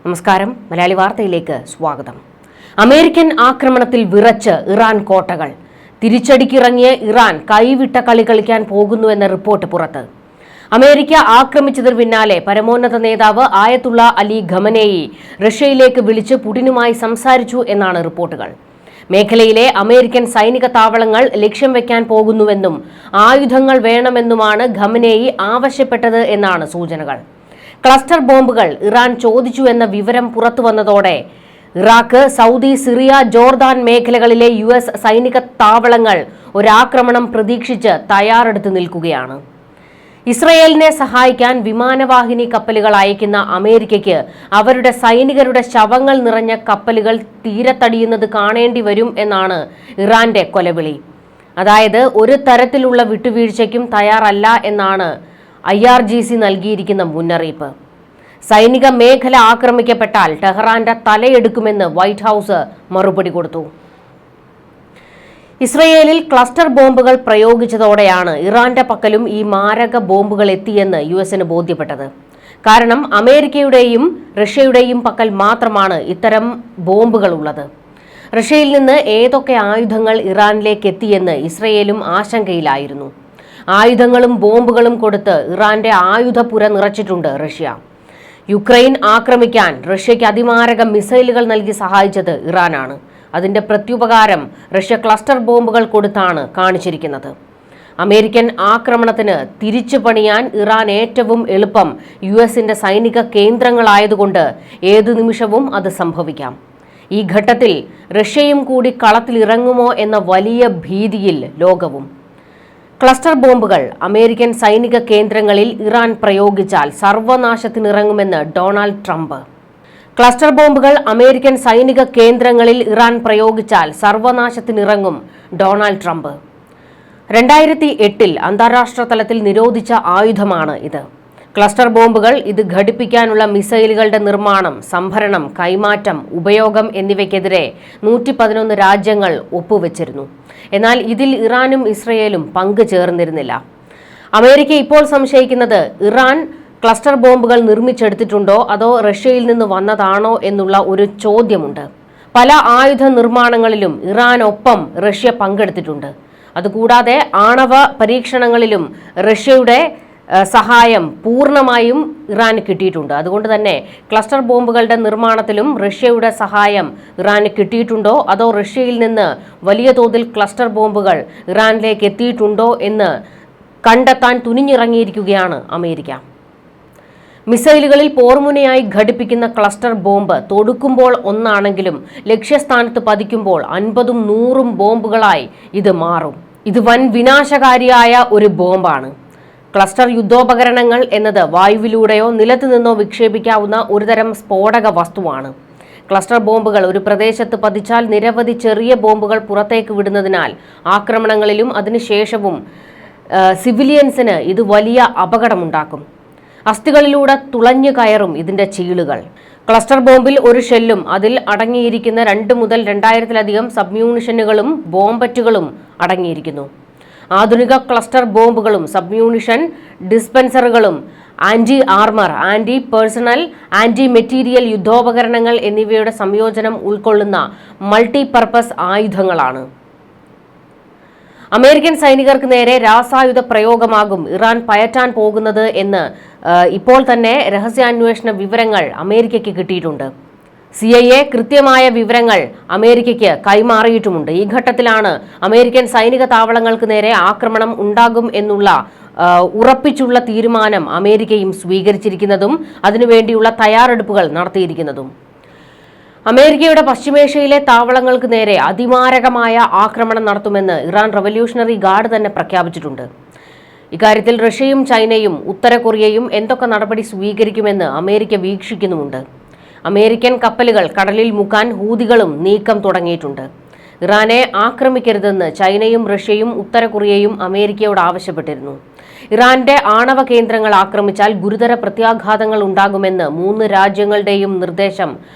നമസ്കാരം, മലയാളി വാർത്തയിലേക്ക് സ്വാഗതം. അമേരിക്കൻ ആക്രമണത്തിൽ വിറച്ച് ഇറാൻ കോട്ടകൾ. തിരിച്ചടിക്കിറങ്ങിയ ഇറാൻ കൈവിട്ട കളി കളിക്കാൻ പോകുന്നുവെന്ന റിപ്പോർട്ട് പുറത്ത്. അമേരിക്ക ആക്രമിച്ചതിന് പിന്നാലെ പരമോന്നത നേതാവ് ആയത്തുള്ള അലി ഖമനേയി റഷ്യയിലേക്ക് വിളിച്ച് പുടിനുമായി സംസാരിച്ചു എന്നാണ് റിപ്പോർട്ടുകൾ. മേഖലയിലെ അമേരിക്കൻ സൈനിക താവളങ്ങൾ ലക്ഷ്യം വെക്കാൻ പോകുന്നുവെന്നും ആയുധങ്ങൾ വേണമെന്നുമാണ് ഖമനേയി ആവശ്യപ്പെട്ടത് എന്നാണ് സൂചനകൾ. ക്ലസ്റ്റർ ബോംബുകൾ ഇറാൻ ചോദിച്ചു എന്ന വിവരം പുറത്തുവന്നതോടെ ഇറാഖ്, സൗദി, സിറിയ, ജോർദാൻ മേഖലകളിലെ US സൈനിക താവളങ്ങൾ ഒരാക്രമണം പ്രതീക്ഷിച്ച് തയ്യാറെടുത്ത് നിൽക്കുകയാണ്. ഇസ്രയേലിനെ സഹായിക്കാൻ വിമാനവാഹിനി കപ്പലുകൾ അയക്കുന്ന അമേരിക്കയ്ക്ക് അവരുടെ സൈനികരുടെ ശവങ്ങൾ നിറഞ്ഞ കപ്പലുകൾ തീരത്തടിയുന്നത് കാണേണ്ടി വരും എന്നാണ് ഇറാന്റെ കൊലവിളി. അതായത് ഒരു തരത്തിലുള്ള വിട്ടുവീഴ്ചയ്ക്കും തയ്യാറല്ല എന്നാണ് IRGC നൽകിയിരിക്കുന്ന മുന്നറിയിപ്പ്. സൈനിക മേഖല ആക്രമിക്കപ്പെട്ടാൽ ടെഹ്റാന്റെ തലയെടുക്കുമെന്ന് വൈറ്റ് ഹൌസ് മറുപടി കൊടുത്തു. ഇസ്രയേലിൽ ക്ലസ്റ്റർ ബോംബുകൾ പ്രയോഗിച്ചതോടെയാണ് ഇറാന്റെ പക്കലും ഈ മാരക ബോംബുകൾ എത്തിയെന്ന് US ബോധ്യപ്പെട്ടത്. കാരണം അമേരിക്കയുടെയും റഷ്യയുടെയും പക്കൽ മാത്രമാണ് ഇത്തരം ബോംബുകൾ ഉള്ളത്. റഷ്യയിൽ നിന്ന് ഏതൊക്കെ ആയുധങ്ങൾ ഇറാനിലേക്ക് എത്തിയെന്ന് ഇസ്രയേലും ആശങ്കയിലായിരുന്നു. ആയുധങ്ങളും ബോംബുകളും കൊടുത്ത് ഇറാന്റെ ആയുധപ്പുര നിറച്ചിട്ടുണ്ട് റഷ്യ. യുക്രൈൻ ആക്രമിക്കാൻ റഷ്യയ്ക്ക് അതിമാരക മിസൈലുകൾ നൽകി സഹായിച്ചത് ഇറാനാണ്. അതിന്റെ പ്രത്യുപകാരം റഷ്യ ക്ലസ്റ്റർ ബോംബുകൾ കൊടുത്താണ് കാണിച്ചിരിക്കുന്നത്. അമേരിക്കൻ ആക്രമണത്തിന് തിരിച്ചു പണിയാൻ ഇറാൻ ഏറ്റവും എളുപ്പം US സൈനിക കേന്ദ്രങ്ങളായതുകൊണ്ട് ഏതു നിമിഷവും അത് സംഭവിക്കാം. ഈ ഘട്ടത്തിൽ റഷ്യയും കൂടി കളത്തിലിറങ്ങുമോ എന്ന വലിയ ഭീതിയിൽ ലോകവും. ക്ലസ്റ്റർ ബോംബുകൾ അമേരിക്കൻ സൈനിക കേന്ദ്രങ്ങളിൽ ഇറാൻ പ്രയോഗിച്ചാൽ സർവനാശത്തിനിറങ്ങുമെന്ന് ഡൊണാൾഡ് ട്രംപ്. ക്ലസ്റ്റർ ബോംബുകൾ അമേരിക്കൻ സൈനിക കേന്ദ്രങ്ങളിൽ ഇറാൻ പ്രയോഗിച്ചാൽ സർവനാശത്തിനിറങ്ങും ഡൊണാൾഡ് ട്രംപ്. 2008 അന്താരാഷ്ട്ര തലത്തിൽ നിരോധിച്ച ആയുധമാണ് ഇത്. ക്ലസ്റ്റർ ബോംബുകൾ ഇത് ഘടിപ്പിക്കാനുള്ള മിസൈലുകളുടെ നിർമ്മാണം, സംഭരണം, കൈമാറ്റം, ഉപയോഗം എന്നിവയ്ക്കെതിരെ 111 രാജ്യങ്ങൾ ഒപ്പുവെച്ചിരുന്നു. എന്നാൽ ഇതിൽ ഇറാനും ഇസ്രയേലും പങ്കു ചേർന്നിരുന്നില്ല. അമേരിക്ക ഇപ്പോൾ സംശയിക്കുന്നത് ഇറാൻ ക്ലസ്റ്റർ ബോംബുകൾ നിർമ്മിച്ചെടുത്തിട്ടുണ്ടോ അതോ റഷ്യയിൽ നിന്ന് വന്നതാണോ എന്നുള്ള ഒരു ചോദ്യമുണ്ട്. പല ആയുധ നിർമ്മാണങ്ങളിലും ഇറാനൊപ്പം റഷ്യ പങ്കെടുത്തിട്ടുണ്ട്. അതുകൂടാതെ ആണവ പരീക്ഷണങ്ങളിലും റഷ്യയുടെ സഹായം പൂർണ്ണമായും ഇറാന് കിട്ടിയിട്ടുണ്ട്. അതുകൊണ്ട് തന്നെ ക്ലസ്റ്റർ ബോംബുകളുടെ നിർമ്മാണത്തിലും റഷ്യയുടെ സഹായം ഇറാന് കിട്ടിയിട്ടുണ്ടോ അതോ റഷ്യയിൽ നിന്ന് വലിയ തോതിൽ ക്ലസ്റ്റർ ബോംബുകൾ ഇറാനിലേക്ക് എത്തിയിട്ടുണ്ടോ എന്ന് കണ്ടെത്താൻ തുനിഞ്ഞിറങ്ങിയിരിക്കുകയാണ് അമേരിക്ക. മിസൈലുകളിൽ പോർമുനയായി ഘടിപ്പിക്കുന്ന ക്ലസ്റ്റർ ബോംബ് തൊടുക്കുമ്പോൾ ഒന്നാണെങ്കിലും ലക്ഷ്യസ്ഥാനത്ത് പതിക്കുമ്പോൾ 50ഉം 100ഉം ബോംബുകളായി ഇത് മാറും. ഇത് വൻ വിനാശകാരിയായ ഒരു ബോംബാണ്. ക്ലസ്റ്റർ യുദ്ധോപകരണങ്ങൾ എന്നത് വായുവിലൂടെയോ നിലത്തു നിന്നോ വിക്ഷേപിക്കാവുന്ന ഒരുതരം സ്ഫോടക വസ്തുവാണ്. ക്ലസ്റ്റർ ബോംബുകൾ ഒരു പ്രദേശത്ത് പതിച്ചാൽ നിരവധി ചെറിയ ബോംബുകൾ പുറത്തേക്ക് വിടുന്നതിനാൽ ആക്രമണങ്ങളിലും അതിനുശേഷവും സിവിലിയൻസിന് ഇത് വലിയ അപകടമുണ്ടാക്കും. അസ്ഥികളിലൂടെ തുളഞ്ഞു കയറും ഇതിന്റെ ചീളുകൾ. ക്ലസ്റ്റർ ബോംബിൽ ഒരു ഷെല്ലും അതിൽ അടങ്ങിയിരിക്കുന്ന 2 മുതൽ 2000-ലധികം സബ്മ്യൂണിഷനുകളും ബോംബറ്റുകളും അടങ്ങിയിരിക്കുന്നു. ആധുനിക ക്ലസ്റ്റർ ബോംബുകളും സബ്മ്യൂണിഷൻ ഡിസ്പെൻസറുകളും anti armour, anti personnel, anti material യുദ്ധോപകരണങ്ങൾ എന്നിവയുടെ സംയോജനം ഉൾക്കൊള്ളുന്ന മൾട്ടിപർപ്പസ് ആയുധങ്ങളാണ്. അമേരിക്കൻ സൈനികർക്ക് നേരെ രാസായുധ പ്രയോഗമാകും ഇറാൻ പയറ്റാൻ പോകുന്നത് എന്ന് ഇപ്പോൾ തന്നെ രഹസ്യാന്വേഷണ വിവരങ്ങൾ അമേരിക്കയ്ക്ക് കിട്ടിയിട്ടുണ്ട്. CIA കൃത്യമായ വിവരങ്ങൾ അമേരിക്കയ്ക്ക് കൈമാറിയിട്ടുമുണ്ട്. ഈ ഘട്ടത്തിലാണ് അമേരിക്കൻ സൈനിക താവളങ്ങൾക്ക് നേരെ ആക്രമണം ഉണ്ടാകും എന്നുള്ള ഉറപ്പിച്ചുള്ള തീരുമാനം അമേരിക്കയും സ്വീകരിച്ചിരിക്കുന്നതും അതിനുവേണ്ടിയുള്ള തയ്യാറെടുപ്പുകൾ നടത്തിയിരിക്കുന്നതും. അമേരിക്കയുടെ പശ്ചിമേഷ്യയിലെ താവളങ്ങൾക്ക് നേരെ അതിമാരകമായ ആക്രമണം നടത്തുമെന്ന് ഇറാൻ റവല്യൂഷണറി ഗാർഡ് തന്നെ പ്രഖ്യാപിച്ചിട്ടുണ്ട്. ഇക്കാര്യത്തിൽ റഷ്യയും ചൈനയും ഉത്തര കൊറിയയും എന്തൊക്കെ നടപടി സ്വീകരിക്കുമെന്ന് അമേരിക്ക വീക്ഷിക്കുന്നുമുണ്ട്. അമേരിക്കൻ കപ്പലുകൾ കടലിൽ മുക്കാൻ ഹൂതികളും നീക്കം തുടങ്ങിയിട്ടുണ്ട്. ഇറാനെ ആക്രമിക്കരുതെന്ന് ചൈനയും റഷ്യയും ഉത്തര കൊറിയയും അമേരിക്കയോട് ആവശ്യപ്പെട്ടിരുന്നു. ഇറാന്റെ ആണവ കേന്ദ്രങ്ങൾ ആക്രമിച്ചാൽ ഗുരുതര പ്രത്യാഘാതങ്ങൾ ഉണ്ടാകുമെന്ന് 3 രാജ്യങ്ങളുടെയും നിർദ്ദേശം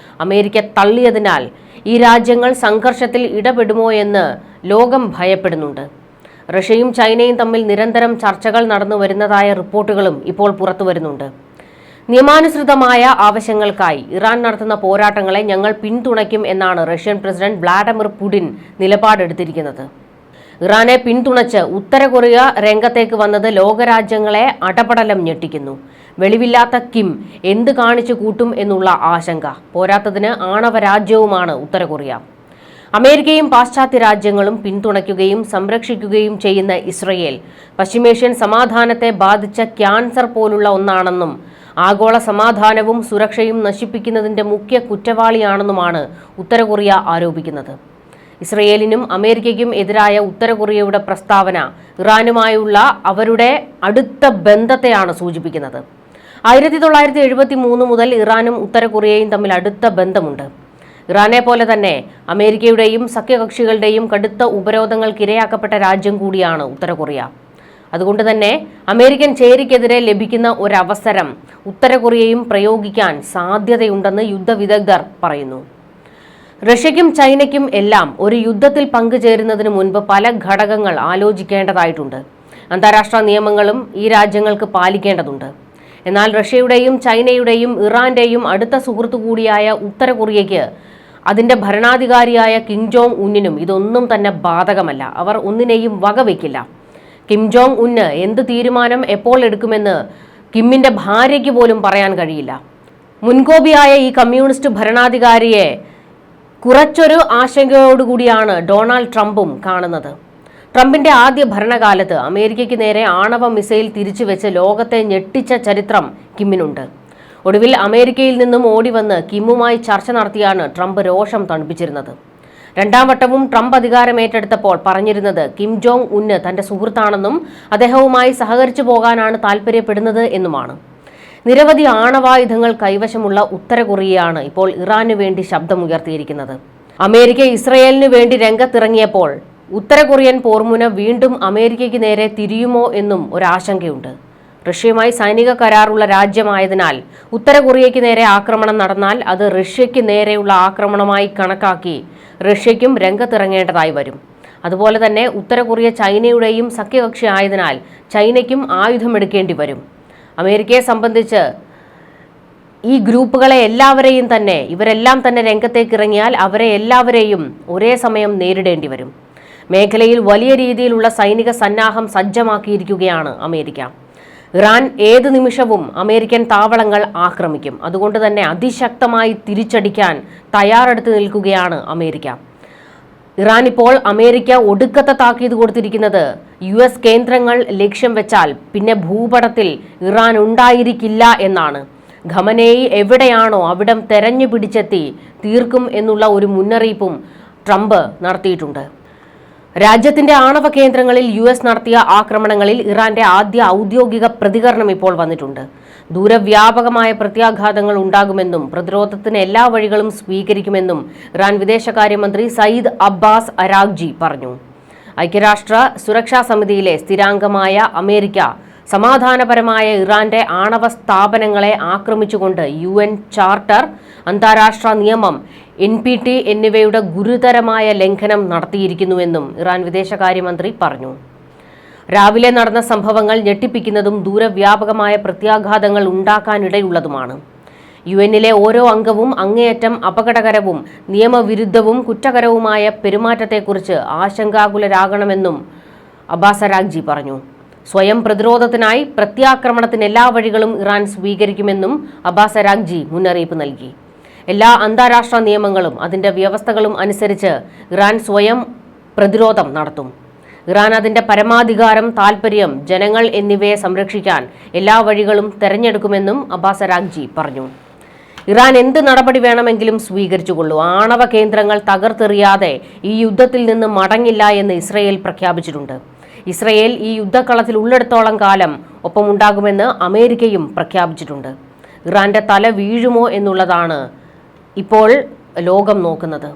അമേരിക്ക തള്ളിയതിനാൽ ഈ രാജ്യങ്ങൾ സംഘർഷത്തിൽ ഇടപെടുമോ എന്ന് ലോകം ഭയപ്പെടുന്നുണ്ട്. റഷ്യയും ചൈനയും തമ്മിൽ നിരന്തരം ചർച്ചകൾ നടന്നു വരുന്നതായ റിപ്പോർട്ടുകളും ഇപ്പോൾ പുറത്തുവരുന്നുണ്ട്. നിയമാനുസൃതമായ ആവശ്യങ്ങൾക്കായി ഇറാൻ നടത്തുന്ന പോരാട്ടങ്ങളെ ഞങ്ങൾ പിന്തുണയ്ക്കും എന്നാണ് റഷ്യൻ പ്രസിഡന്റ് വ്ളാഡിമിർ പുടിൻ നിലപാടെടുത്തിരിക്കുന്നത്. ഇറാനെ പിന്തുണച്ച് ഉത്തര കൊറിയ രംഗത്തേക്ക് വന്നത് ലോകരാജ്യങ്ങളെ അടപടലം ഞെട്ടിക്കുന്നു. വെളിവില്ലാത്ത കിം എന്ത് കാണിച്ചു കൂട്ടും എന്നുള്ള ആശങ്ക. പോരാത്തതിന് ആണവ രാജ്യവുമാണ് ഉത്തര കൊറിയ. അമേരിക്കയും പാശ്ചാത്യ രാജ്യങ്ങളും പിന്തുണയ്ക്കുകയും സംരക്ഷിക്കുകയും ചെയ്യുന്ന ഇസ്രയേൽ പശ്ചിമേഷ്യൻ സമാധാനത്തെ ബാധിച്ച ക്യാൻസർ പോലുള്ള ഒന്നാണെന്നും ആഗോള സമാധാനവും സുരക്ഷയും നശിപ്പിക്കുന്നതിന്റെ മുഖ്യ കുറ്റവാളിയാണെന്നുമാണ് ഉത്തര കൊറിയ ആരോപിക്കുന്നത്. ഇസ്രയേലിനും അമേരിക്കയ്ക്കും എതിരായ ഉത്തര കൊറിയയുടെ പ്രസ്താവന ഇറാനുമായുള്ള അവരുടെ അടുത്ത ബന്ധത്തെയാണ് സൂചിപ്പിക്കുന്നത്. 1973 മുതൽ ഇറാനും ഉത്തര കൊറിയയും തമ്മിൽ അടുത്ത ബന്ധമുണ്ട്. ഇറാനെ പോലെ തന്നെ അമേരിക്കയുടെയും സഖ്യകക്ഷികളുടെയും കടുത്ത ഉപരോധങ്ങൾക്കിരയാക്കപ്പെട്ട രാജ്യം കൂടിയാണ് ഉത്തര കൊറിയ. അതുകൊണ്ട് തന്നെ അമേരിക്കൻ ചേരിക്കെതിരെ ലഭിക്കുന്ന ഒരവസരം ഉത്തര കൊറിയയും പ്രയോഗിക്കാൻ സാധ്യതയുണ്ടെന്ന് യുദ്ധവിദഗ്ധർ പറയുന്നു. റഷ്യയ്ക്കും ചൈനയ്ക്കും എല്ലാം ഒരു യുദ്ധത്തിൽ പങ്കുചേരുന്നതിന് മുൻപ് പല ഘടകങ്ങൾ ആലോചിക്കേണ്ടതായിട്ടുണ്ട്. അന്താരാഷ്ട്ര നിയമങ്ങളും ഈ രാജ്യങ്ങൾക്ക് പാലിക്കേണ്ടതുണ്ട്. എന്നാൽ റഷ്യയുടെയും ചൈനയുടെയും ഇറാന്റെയും അടുത്ത സുഹൃത്തു കൂടിയായ ഉത്തര കൊറിയയ്ക്ക് അതിന്റെ ഭരണാധികാരിയായ കിം ജോങ് ഉന്നിനും ഇതൊന്നും തന്നെ ബാധകമല്ല. അവർ ഒന്നിനെയും വകവയ്ക്കില്ല. കിം ജോങ് ഉന്ന് എന്ത് തീരുമാനം എപ്പോൾ എടുക്കുമെന്ന് കിമ്മിന്റെ ഭാര്യയ്ക്ക് പോലും പറയാൻ കഴിയില്ല. മുൻകോപിയായ ഈ കമ്മ്യൂണിസ്റ്റ് ഭരണാധികാരിയെ കുറച്ചൊരു ആശങ്കയോടുകൂടിയാണ് ഡൊണാൾഡ് ട്രംപും കാണുന്നത്. ട്രംപിന്റെ ആദ്യ ഭരണകാലത്ത് അമേരിക്കയ്ക്ക് നേരെ ആണവ മിസൈൽ തിരിച്ചുവെച്ച് ലോകത്തെ ഞെട്ടിച്ച ചരിത്രം കിമ്മിനുണ്ട്. ഒടുവിൽ അമേരിക്കയിൽ നിന്നും ഓടിവന്ന് കിമ്മുമായി ചർച്ച നടത്തിയാണ് ട്രംപ് രോഷം തണുപ്പിച്ചിരുന്നത്. രണ്ടാം വട്ടവും ട്രംപ് അധികാരമേറ്റെടുത്തപ്പോൾ പറഞ്ഞിരുന്നത് കിം ജോങ് ഉന്ന് തന്റെ സുഹൃത്താണെന്നും അദ്ദേഹവുമായി സഹകരിച്ചു പോകാനാണ് താൽപര്യപ്പെടുന്നത് എന്നുമാണ്. നിരവധി ആണവായുധങ്ങൾ കൈവശമുള്ള ഉത്തര കൊറിയയാണ് ഇപ്പോൾ ഇറാനു വേണ്ടി ശബ്ദമുയർത്തിയിരിക്കുന്നത്. അമേരിക്ക ഇസ്രയേലിനു വേണ്ടി രംഗത്തിറങ്ങിയപ്പോൾ ഉത്തര കൊറിയൻ പോർമുന വീണ്ടും അമേരിക്കയ്ക്ക് നേരെ തിരിയുമോ എന്നും ഒരാശങ്കയുണ്ട്. റഷ്യയുമായി സൈനിക കരാറുള്ള രാജ്യമായതിനാൽ ഉത്തര കൊറിയയ്ക്ക് നേരെ ആക്രമണം നടന്നാൽ അത് റഷ്യയ്ക്ക് നേരെയുള്ള ആക്രമണമായി കണക്കാക്കി റഷ്യയ്ക്കും രംഗത്തിറങ്ങേണ്ടതായി വരും. അതുപോലെ തന്നെ ഉത്തര കൊറിയ ചൈനയുടെയും സഖ്യകക്ഷി ആയതിനാൽ ചൈനയ്ക്കും ആയുധമെടുക്കേണ്ടി വരും. അമേരിക്കയെ സംബന്ധിച്ച് ഈ ഗ്രൂപ്പുകളെ ഇവരെല്ലാം തന്നെ രംഗത്തേക്ക് ഇറങ്ങിയാൽ അവരെ എല്ലാവരെയും ഒരേ സമയം നേരിടേണ്ടി വരും. മേഖലയിൽ വലിയ രീതിയിലുള്ള സൈനിക സന്നാഹം സജ്ജമാക്കിയിരിക്കുകയാണ് അമേരിക്ക. ഇറാൻ ഏത് നിമിഷവും അമേരിക്കൻ താവളങ്ങൾ ആക്രമിക്കും. അതുകൊണ്ട് തന്നെ അതിശക്തമായി തിരിച്ചടിക്കാൻ തയ്യാറെടുത്ത് നിൽക്കുകയാണ് അമേരിക്ക. ഇറാൻ ഇപ്പോൾ അമേരിക്ക ഒടുക്കത്തെ താക്കീത് കൊടുത്തിരിക്കുന്നത് US കേന്ദ്രങ്ങൾ ലക്ഷ്യം വെച്ചാൽ പിന്നെ ഭൂപടത്തിൽ ഇറാൻ ഉണ്ടായിരിക്കില്ല എന്നാണ്. ഖമനേയി എവിടെയാണോ അവിടം തെരഞ്ഞു പിടിച്ചെത്തി തീർക്കും എന്നുള്ള ഒരു മുന്നറിയിപ്പും ട്രംപ് നടത്തിയിട്ടുണ്ട്. രാജ്യത്തിന്റെ ആണവ കേന്ദ്രങ്ങളിൽ US നടത്തിയ ആക്രമണങ്ങളിൽ ഇറാന്റെ ആദ്യ ഔദ്യോഗിക പ്രതികരണം ഇപ്പോൾ വന്നിട്ടുണ്ട്. ദൂരവ്യാപകമായ പ്രത്യാഘാതങ്ങൾ ഉണ്ടാകുമെന്നും പ്രതിരോധത്തിന് എല്ലാ വഴികളും സ്വീകരിക്കുമെന്നും ഇറാൻ വിദേശകാര്യമന്ത്രി സയ്യിദ് അബ്ബാസ് അരാഗ്ചി പറഞ്ഞു. ഐക്യരാഷ്ട്ര സുരക്ഷാ സമിതിയിലെ സ്ഥിരാംഗമായ അമേരിക്ക സമാധാനപരമായ ഇറാന്റെ ആണവ സ്ഥാപനങ്ങളെ ആക്രമിച്ചുകൊണ്ട് UN ചാർട്ടർ, അന്താരാഷ്ട്ര നിയമം, NPT എന്നിവയുടെ ഗുരുതരമായ ലംഘനം നടത്തിയിരിക്കുന്നുവെന്നും ഇറാൻ വിദേശകാര്യമന്ത്രി പറഞ്ഞു. രാവിലെ നടന്ന സംഭവങ്ങൾ ഞെട്ടിപ്പിക്കുന്നതും ദൂരവ്യാപകമായ പ്രത്യാഘാതങ്ങൾ ഉണ്ടാക്കാനിടയുള്ളതുമാണ്. UN-ലെ ഓരോ അംഗവും അങ്ങേയറ്റം അപകടകരവും നിയമവിരുദ്ധവും കുറ്റകരവുമായ പെരുമാറ്റത്തെക്കുറിച്ച് ആശങ്കാകുലരാകണമെന്നും അബ്ബാസ് അരാഗ്ചി പറഞ്ഞു. സ്വയം പ്രതിരോധത്തിനായി പ്രത്യാക്രമണത്തിന് എല്ലാ വഴികളും ഇറാൻ സ്വീകരിക്കുമെന്നും അബ്ബാസ് അരാഗ്ചി മുന്നറിയിപ്പ് നൽകി. എല്ലാ അന്താരാഷ്ട്ര നിയമങ്ങളും അതിന്റെ വ്യവസ്ഥകളും അനുസരിച്ച് ഇറാൻ സ്വയം പ്രതിരോധം നടത്തും. ഇറാൻ അതിന്റെ പരമാധികാരം, താൽപര്യം, ജനങ്ങൾ എന്നിവയെ സംരക്ഷിക്കാൻ എല്ലാ വഴികളും തെരഞ്ഞെടുക്കുമെന്നും അബ്ബാസ് അരാഗ്ചി പറഞ്ഞു. ഇറാൻ എന്ത് നടപടി വേണമെങ്കിലും സ്വീകരിച്ചുകൊള്ളൂ. ആണവ കേന്ദ്രങ്ങൾ തകർത്തെറിയാതെ ഈ യുദ്ധത്തിൽ നിന്ന് മടങ്ങില്ല എന്ന് ഇസ്രയേൽ പ്രഖ്യാപിച്ചിട്ടുണ്ട്. ഇസ്രയേൽ ഈ യുദ്ധക്കളത്തിൽ ഉള്ളിടത്തോളം കാലം ഒപ്പമുണ്ടാകുമെന്ന് അമേരിക്കയും പ്രഖ്യാപിച്ചിട്ടുണ്ട്. ഇറാന്റെ തല വീഴുമോ എന്നുള്ളതാണ് ഇപ്പോൾ ലോകം നോക്കുന്നത്.